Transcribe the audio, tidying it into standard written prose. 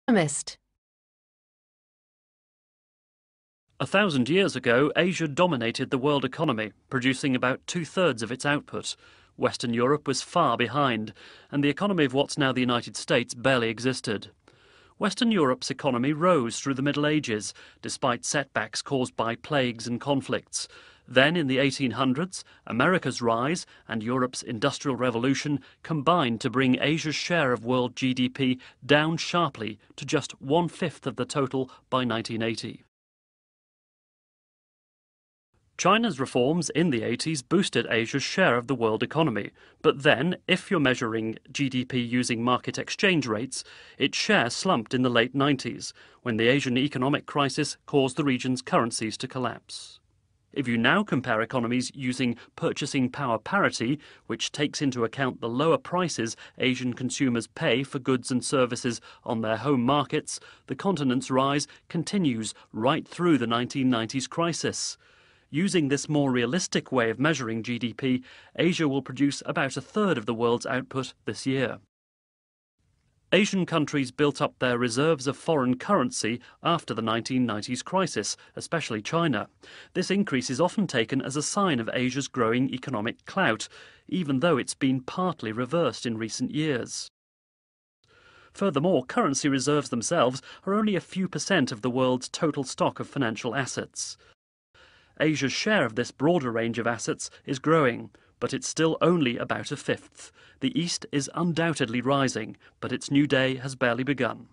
economist. 1,000 years ago, Asia dominated the world economy, producing about two-thirds of its output. Western Europe was far behind, and the economy of what's now the United States barely existed. Western Europe's economy rose through the Middle Ages, despite setbacks caused by plagues and conflicts. Then, in the 1800s, America's rise and Europe's Industrial Revolution combined to bring Asia's share of world GDP down sharply to just one-fifth of the total by 1980. China's reforms in the 80s boosted Asia's share of the world economy, but then, if you're measuring GDP using market exchange rates, its share slumped in the late 90s, when the Asian economic crisis caused the region's currencies to collapse. If you now compare economies using purchasing power parity, which takes into account the lower prices Asian consumers pay for goods and services on their home markets, the continent's rise continues right through the 1990s crisis. Using this more realistic way of measuring GDP, Asia will produce about a third of the world's output this year. Asian countries built up their reserves of foreign currency after the 1990s crisis, especially China. This increase is often taken as a sign of Asia's growing economic clout, even though it's been partly reversed in recent years. Furthermore, currency reserves themselves are only a few % of the world's total stock of financial assets. Asia's share of this broader range of assets is growing, but it's still only about a fifth. The East is undoubtedly rising, but its new day has barely begun.